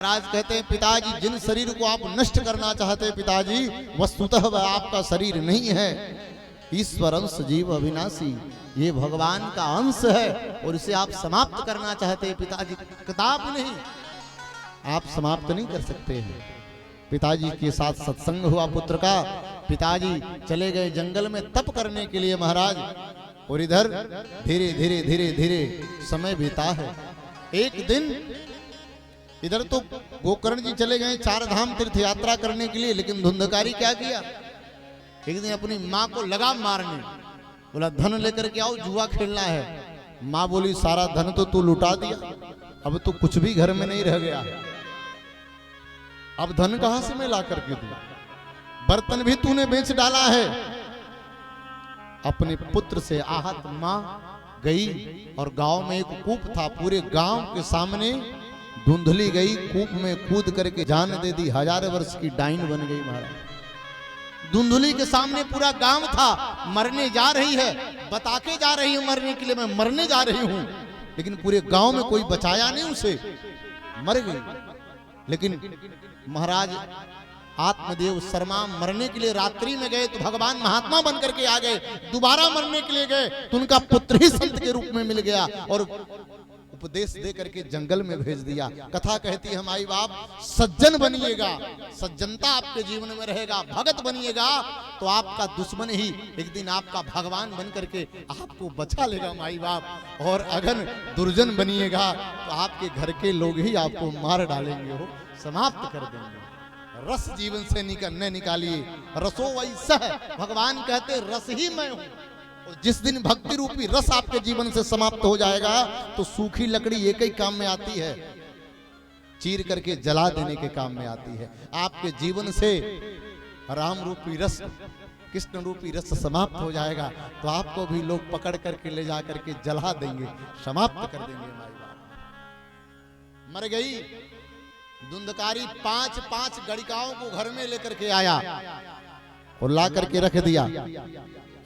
महाराज कहते हैं पिताजी जिन शरीर को आप नष्ट करना चाहते हैं पिताजी वस्तुतः वह आपका शरीर नहीं है। ईश्वर अंश जीव अविनाशी, ये भगवान का अंश है और इसे आप समाप्त करना चाहते हैं पिताजी। किताब नहीं, आप समाप्त नहीं कर सकते हैं। पिताजी के साथ सत्संग हुआ पुत्र का। पिताजी चले गए जंगल में तप करने के लिए महाराज, और इधर धीरे धीरे धीरे धीरे समय बीता है। एक दिन इधर तो गोकर्ण जी चले गए 4 धाम तीर्थ यात्रा करने के लिए, लेकिन धुंधकारी क्या किया, एक दिन अपनी माँ को लगा मारने। बोला धन लेकर के आओ, जुआ खेलना है। माँ बोली सारा धन तो तू लुटा दिया, अब तो कुछ भी घर में नहीं रह गया, अब धन कहां से मैं ला करके दूं, बर्तन भी तूने बेच डाला है। अपने पुत्र से आहत माँ गई और गांव में एक कूप था, पूरे गांव के सामने धुंधली गई, कूप में कूद करके जान दे दी। 1000 वर्ष की डाइन बन गई महाराज। धुंधली के सामने पूरा गांव था, मरने जा रही है, बता के जा रही है मरने के लिए, मैं मरने जा रही हूं, लेकिन पूरे गांव में कोई बचाया नहीं उसे, मर गई। लेकिन महाराज आत्मदेव शर्मा मरने के लिए रात्रि में गए तो भगवान महात्मा बनकर के आ गए। दोबारा मरने के लिए गए तो उनका पुत्र ही संत के रूप में मिल गया और उपदेश दे करके जंगल में भेज दिया। कथा कहती है माई बाप, सज्जन बनिएगा, सज्जनता आपके जीवन में रहेगा, भगत बनिएगा तो आपका दुश्मन ही एक दिन आपका भगवान बन करके आपको बचा लेगा माई बाप। और अगर दुर्जन बनिएगा तो आपके घर के लोग ही आपको मार डालेंगे, हो समाप्त कर देंगे। रस जीवन से न निकालिए, रसो वैसा है। भगवान कहते रस ही मैं हूं। और जिस दिन भक्ति रूपी रस आपके जीवन से समाप्त हो जाएगा तो सूखी लकड़ी एक ही काम में आती है, चीर करके जला देने के काम में आती है। आपके जीवन से राम रूपी रस, कृष्ण रूपी रस समाप्त हो जाएगा तो आपको भी लोग पकड़ करके ले जा करके जला देंगे, समाप्त कर देंगे। माई बाप मर गई। धुंधकारी 5 गड़िकाओं को घर में लेकर के आया और ला करके रख दिया।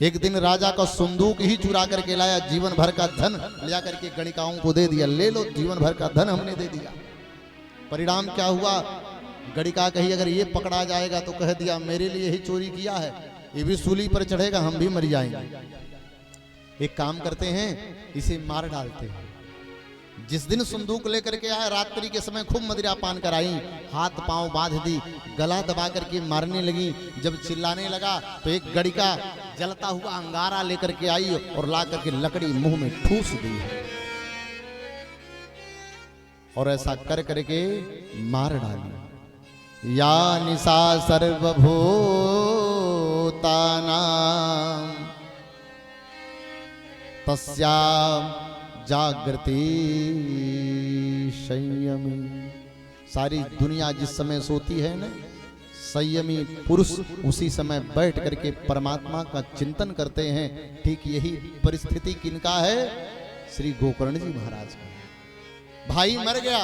एक दिन राजा का संदूक ही चुरा करके लाया, जीवन भर का धन ले जाकर के गणिकाओं को दे दिया, ले लो जीवन भर का धन हमने दे दिया। परिणाम क्या हुआ, गणिका कही अगर ये पकड़ा जाएगा तो कह दिया मेरे लिए ही चोरी किया है, ये भी सूली पर चढ़ेगा, हम भी मर जाएंगे। एक काम करते हैं, इसे मार डालते हैं। जिस दिन संदूक लेकर के आया, रात्रि के समय खूब मदिरा पान कराई, हाथ पांव बांध दी, गला दबा करके मारने लगी। जब चिल्लाने लगा तो एक गड़िका जलता हुआ अंगारा लेकर के आई और ला करके लकड़ी मुंह में ठूस दी और ऐसा कर करके मार डाली। या निशा सर्वभूतानां तस्याम जागृति संयमी। सारी दुनिया जिस समय सोती है ना, संयमी पुरुष उसी समय बैठ करके परमात्मा का चिंतन करते हैं। ठीक यही परिस्थिति किनका है, श्री गोकर्ण जी महाराज का। भाई मर गया,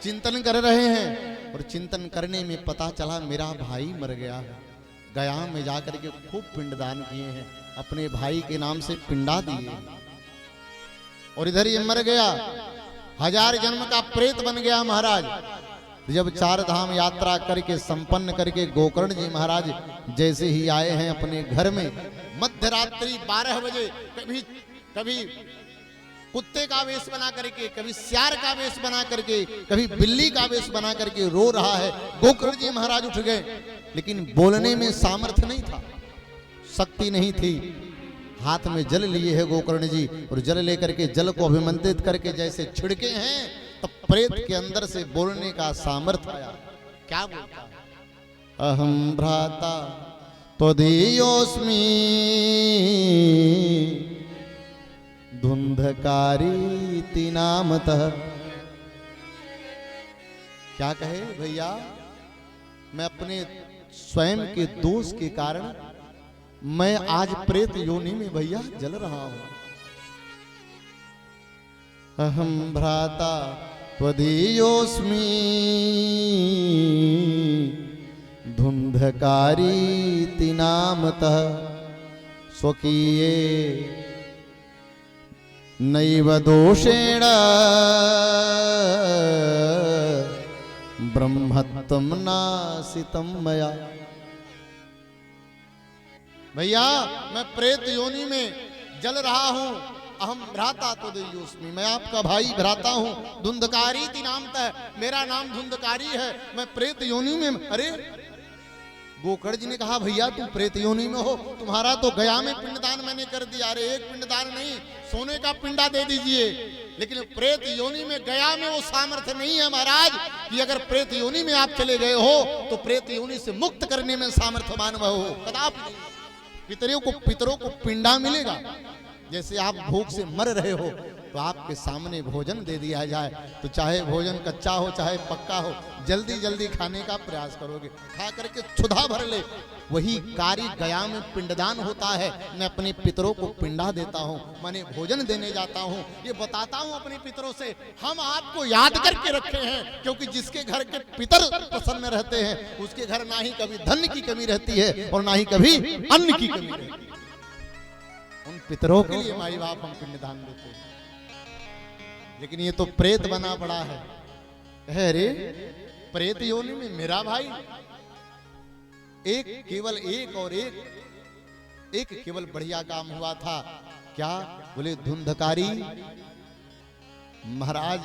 चिंतन कर रहे हैं और चिंतन करने में पता चला मेरा भाई मर गया। गया में जाकर के खूब पिंडदान किए हैं, अपने भाई के नाम से पिंडा दिए और इधर ये मर गया, 1000 जन्म का प्रेत बन गया महाराज। जब 4 धाम यात्रा करके संपन्न करके गोकर्ण जी महाराज जैसे ही आए हैं अपने घर में, मध्य रात्रि 12 बजे कभी कुत्ते का वेश बना करके, कभी सियार का वेश बना करके, कभी बिल्ली का वेश बना करके रो रहा है। गोकर्ण जी महाराज उठ गए, लेकिन बोलने में सामर्थ्य नहीं था, शक्ति नहीं थी। हाथ में जल लिए है गोकर्ण जी और जल लेकर के जल को अभिमंत्रित करके जैसे छिड़के हैं तो प्रेत के अंदर से बोलने का सामर्थ्य आया। क्या बोलता, अहम भ्राता त्वदीयोऽस्मि धुंधकारीति नामतः। क्या कहे भैया, मैं अपने स्वयं के दोष के कारण मैं आज प्रेत योनि में भैया जल रहा हूं। अहम भ्राता त्वदीयोऽस्मि धुंधकारीति नामतः स्वकीये नैव दोषेण ब्रह्मत्वम नासितम मया। भैया मैं प्रेत योनि में जल रहा हूं, अहम भ्राता तो देयोस्मि, मैं आपका भाई भ्राता हूं। धुंधकारी नामतः, मेरा नाम धुंधकारी है, मैं प्रेत योनि में। अरे गोकर्ण जी ने कहा भैया तुम प्रेत योनि में हो, तुम्हारा तो गया में पिंडदान मैंने कर दिया। अरे एक पिंडदान नहीं, सोने का पिंडा दे दीजिए, लेकिन प्रेत योनि में गया में वो सामर्थ्य नहीं है महाराज कि अगर प्रेत योनि में आप चले गए हो तो प्रेत योनि से मुक्त करने में सामर्थ्यवान हो, कदापि नहीं। पितरों को पिंडा मिलेगा। जैसे आप भूख से मर रहे हो तो आपके सामने भोजन दे दिया जाए तो चाहे भोजन कच्चा हो चाहे पक्का हो, जल्दी जल्दी खाने का प्रयास करोगे, खा करके क्षुधा भर ले। वही कार्य गया में पिंडदान होता है। मैं अपने पितरों को पिंडा देता हूँ, मैंने भोजन देने जाता हूँ, ये बताता हूँ अपने पितरों से हम आपको याद करके रखे हैं, क्योंकि जिसके घर के पितर प्रसन्न रहते हैं उसके घर ना ही कभी धन की कमी रहती है और ना ही कभी अन्न की कमी रहती है। उन पितरों के लिए माई बाप हम पिंडदान देते हैं। लेकिन ये तो प्रेत बना पड़ा है। अरे प्रेत योनि में मेरा भाई, केवल एक केवल बढ़िया काम हुआ था। क्या बोले? धुंधकारी महाराज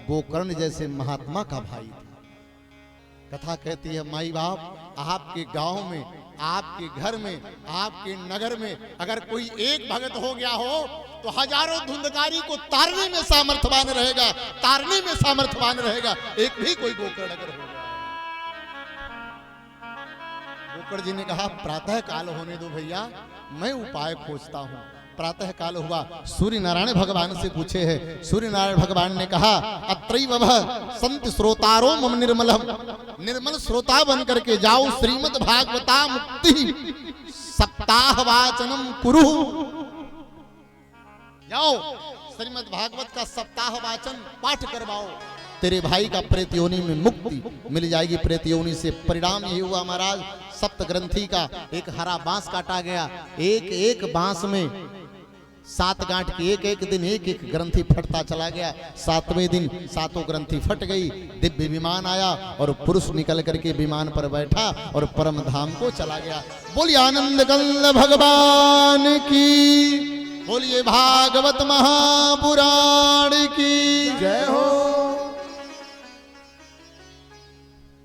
गोकर्ण जैसे महात्मा का भाई था। कथा कहती है माई बाप आपके गांव में, आपके घर में, आपके नगर में अगर कोई एक भगत हो गया हो तो हजारों धुंधकारी को तारने में सामर्थ्यवान रहेगा, तारने में सामर्थ्यवान रहेगा। एक भी कोई गोकर्ण अगर हो। गोकर्ण जी ने कहा प्रातः काल होने दो भैया, मैं उपाय खोजता हूं। प्रातः काल हुआ, सूर्य नारायण भगवान से पूछे है। सूर्य नारायण भगवान ने कहा अत्रैव संत श्रोतारो मम निर्मलम, निर्मल श्रोता बन करके जाओ, श्रीमद् भागवता मुक्ति सप्ताह वाचनम कुरु। जाओ श्रीमद् भागवत का सप्ताह वाचन पाठ करवाओ, तेरे भाई का प्रेत योनि में मुक्ति मिल जाएगी। प्रेत योनि से परिणाम यही हुआ महाराज, सप्त ग्रंथि का एक हरा बांस काटा गया। एक एक बांस में 7 गांठ की एक दिन एक ग्रंथि फटता चला गया। 7वें दिन 7 ग्रंथि फट गई। दिव्य विमान आया और पुरुष निकल करके विमान पर बैठा और परम धाम को चला गया। बोलिए आनंद कंद भगवान की, बोलिए भागवत महापुराण की जय हो।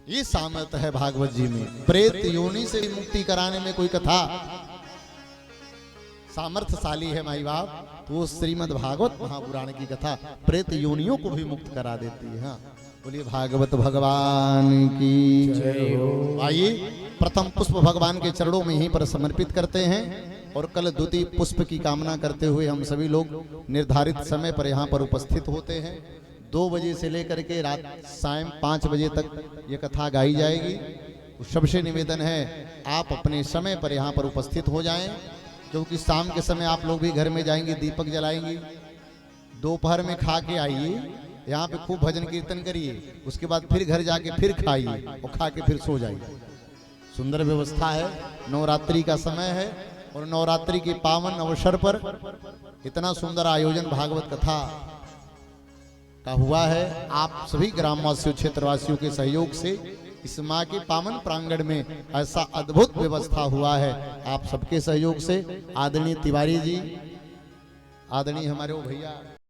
ये सामर्थ्य है भागवत जी में। प्रेत योनि से मुक्ति कराने में कोई कथा सामर्थ्यशाली है माई बाप, तो श्रीमद् भागवत महापुराण की कथा प्रेत योनियों को भी मुक्त करा देती है। हाँ बोलिए भागवत भगवान की जय हो। आइए प्रथम पुष्प भगवान के चरणों में यहीं पर समर्पित करते हैं और कल द्वितीय पुष्प की कामना करते हुए हम सभी लोग निर्धारित समय पर यहाँ पर उपस्थित होते हैं। 2 बजे से लेकर के रात सायं 5 बजे तक ये कथा गाई जाएगी। तो सबसे निवेदन है आप अपने समय पर यहाँ पर उपस्थित हो जाएं, क्योंकि शाम के समय आप लोग भी घर में जाएंगे, दीपक जलाएंगे। दोपहर में खा के आइए, यहाँ पे खूब भजन कीर्तन करिए, उसके बाद फिर घर जाके फिर खाइए और खा के फिर सो जाइए। सुंदर व्यवस्था है, नवरात्रि का समय है और नवरात्रि के पावन अवसर पर इतना सुंदर आयोजन भागवत कथा का हुआ है। आप सभी ग्रामवासियों क्षेत्रवासियों के सहयोग से इस माँ के पावन प्रांगण में ऐसा अद्भुत व्यवस्था हुआ है। आप सबके सहयोग से आदरणीय तिवारी जी, आदरणीय हमारे वो भैया